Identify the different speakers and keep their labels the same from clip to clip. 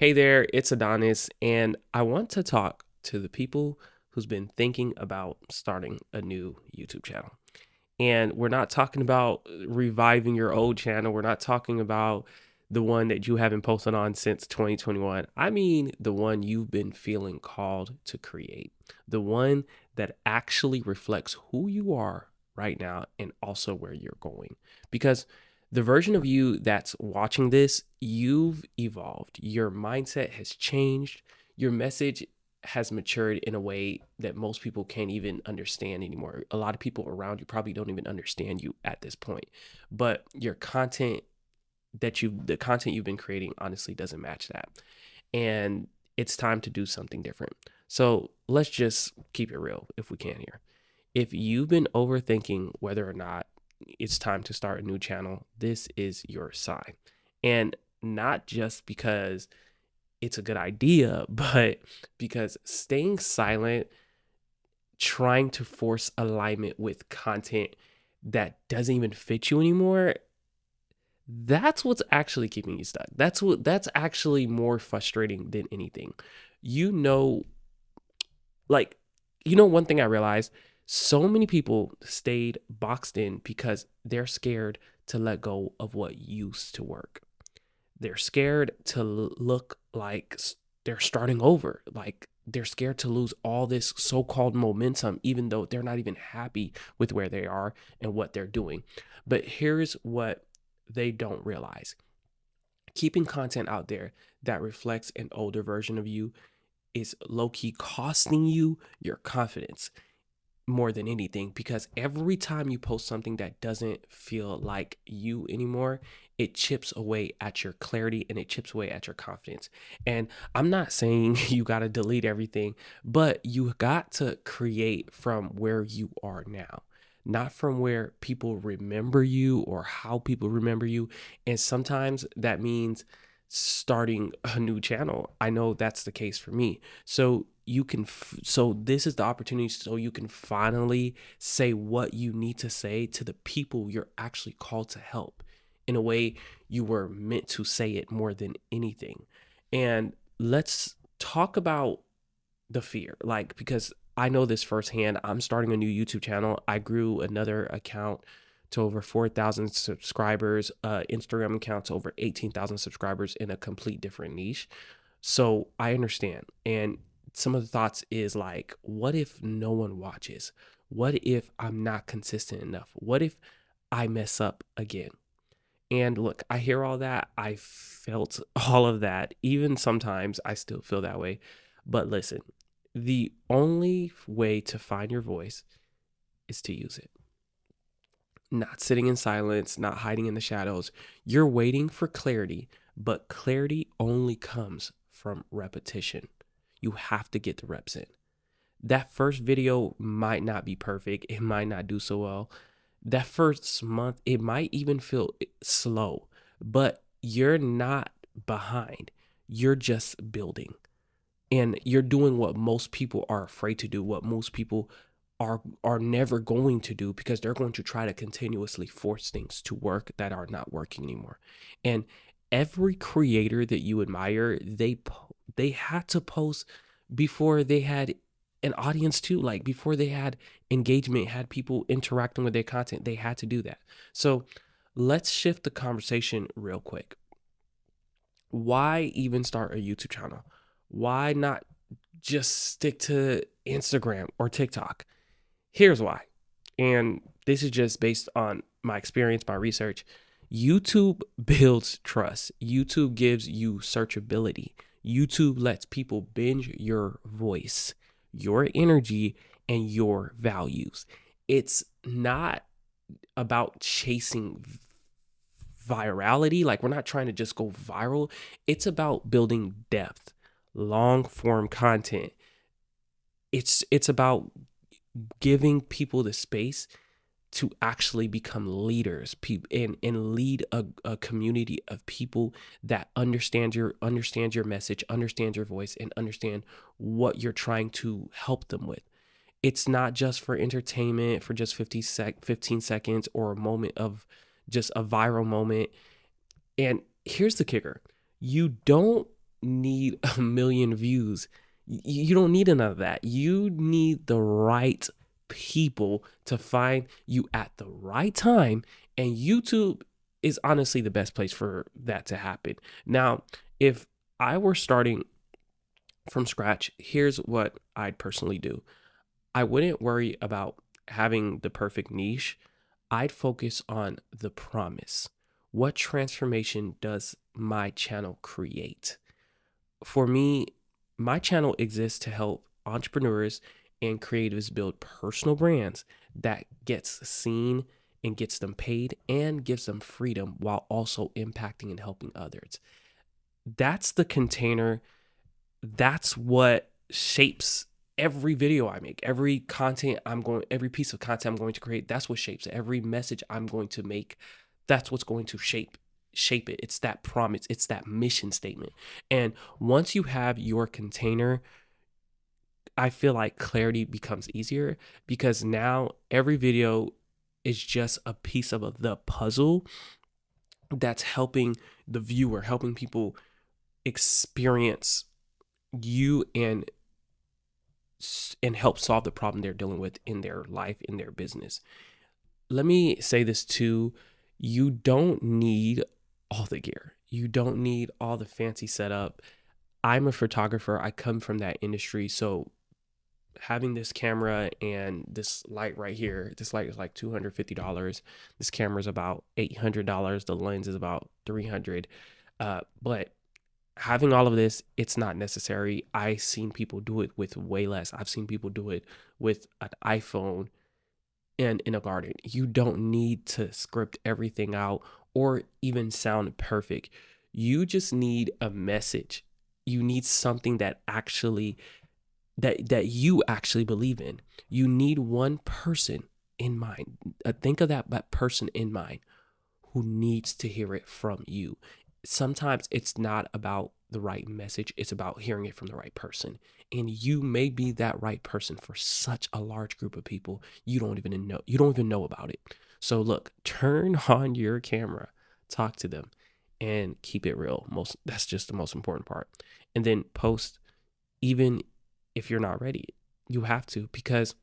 Speaker 1: Hey there, it's Adonis, and I want to talk to the people who's been thinking about starting a new YouTube channel. And we're not talking about reviving your old channel. We're not talking about the one that you haven't posted on since 2021. I mean, the one you've been feeling called to create, the one that actually reflects who you are right now and also where you're going. Because the version of you that's watching this, you've evolved. Your mindset has changed. Your message has matured in a way that most people can't even understand anymore. A lot of people around you probably don't even understand you at this point. But your content the content you've been creating honestly doesn't match that. And it's time to do something different. So let's just keep it real if we can here. If you've been overthinking whether or not it's time to start a new channel, this is your sign. And not just because it's a good idea, but because staying silent, trying to force alignment with content that doesn't even fit you anymore, that's what's actually keeping you stuck. That's actually more frustrating than anything. You know, like, one thing I realized, so many people stayed boxed in because they're scared to let go of what used to work. They're scared to look like they're starting over. Like they're scared to lose all this so-called momentum, even though they're not even happy with where they are and what they're doing. But here's what they don't realize. Keeping content out there that reflects an older version of you is low-key costing you your confidence more than anything, because every time you post something that doesn't feel like you anymore, it chips away at your clarity and it chips away at your confidence. And I'm not saying you got to delete everything, but you got to create from where you are now, not from where people remember you or how people remember you. And sometimes that means starting a new channel. I know that's the case for me. So so this is the opportunity so you can finally say what you need to say to the people you're actually called to help in a way you were meant to say it more than anything. And let's talk about the fear, like, because I know this firsthand. I'm starting a new YouTube channel. I grew another account to over 4,000 subscribers, Instagram account to over 18,000 subscribers in a complete different niche. So I understand. And some of the thoughts is like, what if no one watches? What if I'm not consistent enough? What if I mess up again? And look, I hear all that. I felt all of that. Even sometimes I still feel that way. But listen, the only way to find your voice is to use it. Not sitting in silence, not hiding in the shadows. You're waiting for clarity, but clarity only comes from repetition. You have to get the reps in. That first video might not be perfect. It might not do so well. That first month, it might even feel slow, but you're not behind. You're just building. And you're doing what most people are afraid to do, what most people are never going to do, because they're going to try to continuously force things to work that are not working anymore. And every creator that you admire, they had to post before they had an audience too, like before they had engagement, had people interacting with their content. They had to do that. So let's shift the conversation real quick. Why even start a YouTube channel? Why not just stick to Instagram or TikTok? Here's why. And this is just based on my experience, my research. YouTube builds trust. YouTube gives you searchability. YouTube lets people binge your voice, your energy, and your values. It's not about chasing virality. Like, we're not trying to just go viral. It's about building depth, long form content. It's about giving people the space to actually become leaders, and lead a community of people that understand your message, understand your voice, and understand what you're trying to help them with. It's not just for entertainment for just 15 seconds or a moment of just a viral moment. And here's the kicker. You don't need a million views. You don't need none of that. You need the right people to find you at the right time. And YouTube is honestly the best place for that to happen. Now, if I were starting from scratch, here's what I'd personally do. I wouldn't worry about having the perfect niche. I'd focus on the promise. What transformation does my channel create? For me, my channel exists to help entrepreneurs and creatives build personal brands that gets seen and gets them paid and gives them freedom while also impacting and helping others. That's the container. That's what shapes every video I make, every piece of content I'm going to create. That's what shapes it. Every message I'm going to make. That's what's going to shape it. It's that promise. It's that mission statement. And once you have your container, I feel like clarity becomes easier because now every video is just a piece of the puzzle that's helping the viewer, helping people experience you and help solve the problem they're dealing with in their life, in their business. Let me say this too. You don't need all the gear. You don't need all the fancy setup. I'm a photographer. I come from that industry. So having this camera and this light right here, this light is like $250. This camera is about $800. The lens is about $300. But having all of this, it's not necessary. I've seen people do it with way less. I've seen people do it with an iPhone and in a garden. You don't need to script everything out or even sound perfect. You just need a message. You need something that you actually believe in. You need one person in mind. Think of that person in mind who needs to hear it from you. Sometimes it's not about the right message. It's about hearing it from the right person. And you may be that right person for such a large group of people. You don't even know about it. So look, turn on your camera, talk to them, and keep it real. That's just the most important part. And then post, even if you're not ready. You have to, because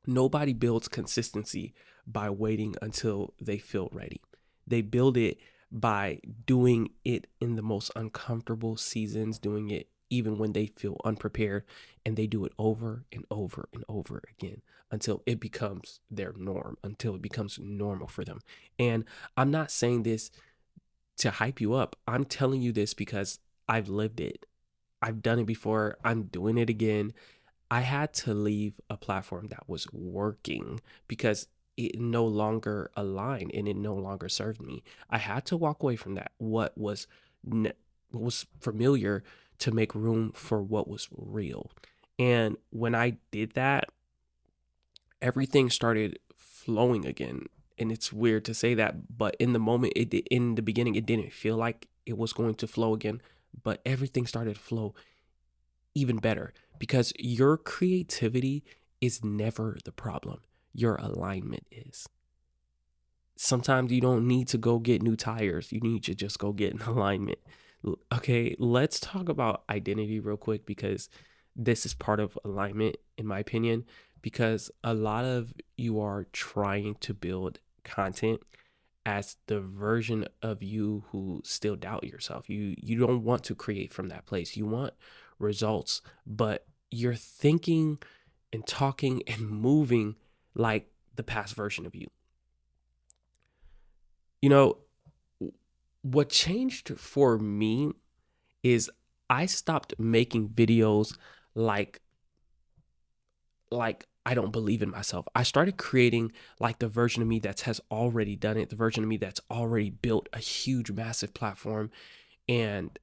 Speaker 1: nobody builds consistency by waiting until they feel ready. They build it by doing it in the most uncomfortable seasons, doing it even when they feel unprepared, and they do it over and over and over again until it becomes their norm, until it becomes normal for them. And I'm not saying this to hype you up. I'm telling you this because I've lived it. I've done it before. I'm doing it again. I had to leave a platform that was working because it no longer aligned and it no longer served me. I had to walk away from that, what was familiar, to make room for what was real. And when I did that, everything started flowing again. And it's weird to say that, but in the moment, in the beginning, it didn't feel like it was going to flow again, but everything started to flow even better because your creativity is never the problem. Your alignment is. Sometimes you don't need to go get new tires. You need to just go get an alignment. Okay, let's talk about identity real quick because this is part of alignment, in my opinion, because a lot of you are trying to build content as the version of you who still doubt yourself. You don't want to create from that place. You want results, but you're thinking and talking and moving like the past version of you. You know, what changed for me is I stopped making videos like I don't believe in myself. I started creating like the version of me that has already done it, the version of me that's already built a huge, massive platform and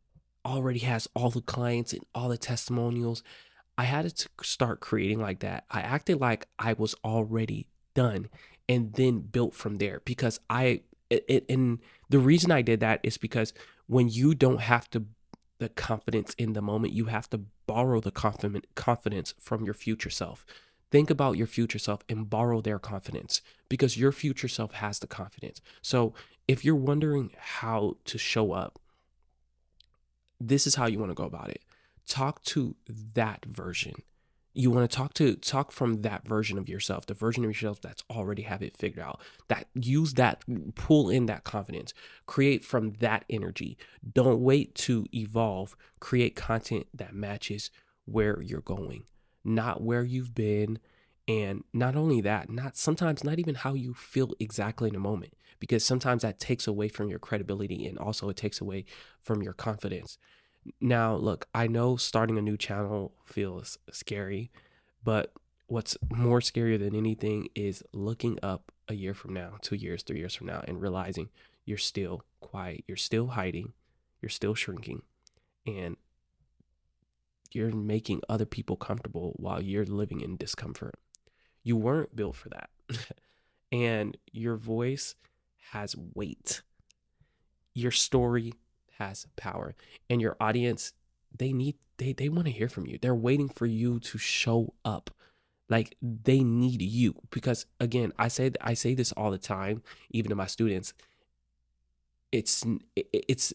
Speaker 1: already has all the clients and all the testimonials. I had to start creating like that. I acted like I was already done and then built from there because and the reason I did that is because when you don't have the confidence in the moment, you have to borrow the confidence from your future self. Think about your future self and borrow their confidence because your future self has the confidence. So if you're wondering how to show up, this is how you want to go about it. Talk to that version. You want to talk from that version of yourself, the version of yourself that's already have it figured out. That use that, pull in that confidence, create from that energy. Don't wait to evolve. Create content that matches where you're going, not where you've been. And not only that, not sometimes not even how you feel exactly in the moment, because sometimes that takes away from your credibility and also it takes away from your confidence. Now, look, I know starting a new channel feels scary, but what's more scarier than anything is looking up a year from now, 2 years, 3 years from now, and realizing you're still quiet, you're still hiding, you're still shrinking, and you're making other people comfortable while you're living in discomfort. You weren't built for that. And your voice has weight. Your story has power. And your audience, they want to hear from you. They're waiting for you to show up. Like they need you because again, I say this all the time, even to my students. It's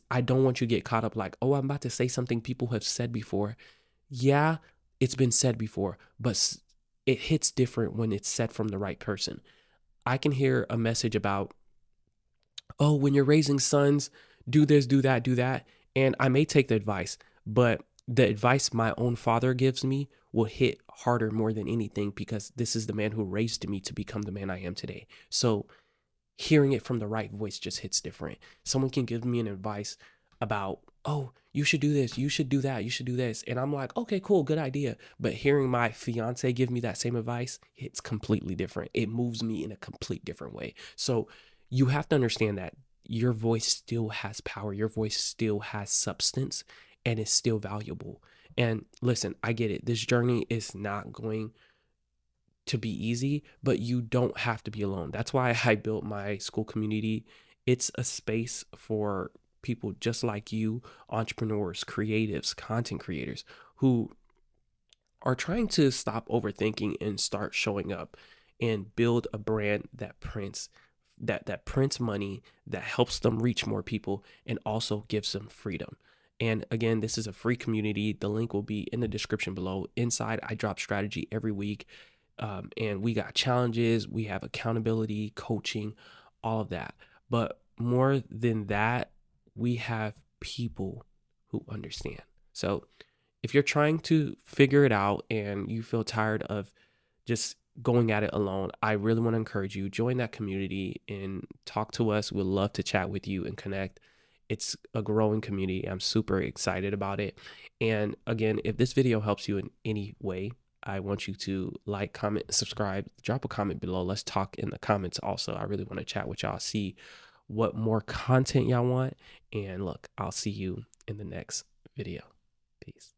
Speaker 1: I don't want you to get caught up like, "Oh, I'm about to say something people have said before." Yeah, it's been said before, but it hits different when it's said from the right person. I can hear a message about, "Oh, when you're raising sons, do this, do that, do that." And I may take the advice, but the advice my own father gives me will hit harder more than anything because this is the man who raised me to become the man I am today. So hearing it from the right voice just hits different. Someone can give me an advice about, "Oh, you should do this, you should do that, you should do this." And I'm like, "Okay, cool, good idea." But hearing my fiance give me that same advice, it's completely different. It moves me in a complete different way. So you have to understand that your voice still has power, your voice still has substance, and is still valuable. And listen, I get it. This journey is not going to be easy, but you don't have to be alone. That's why I built my school community. It's a space for people just like you, entrepreneurs, creatives, content creators who are trying to stop overthinking and start showing up and build a brand that prints money, that helps them reach more people and also gives them freedom. And again, this is a free community. The link will be in the description below. Inside, I drop strategy every week. And we got challenges, we have accountability, coaching, all of that. But more than that, we have people who understand. So if you're trying to figure it out and you feel tired of just going at it alone, I really want to encourage you, join that community and talk to us. We'd love to chat with you and connect. It's a growing community. I'm super excited about it. And again, if this video helps you in any way, I want you to like, comment, subscribe, drop a comment below. Let's talk in the comments also. I really want to chat with y'all, see what more content y'all want. And look, I'll see you in the next video. Peace.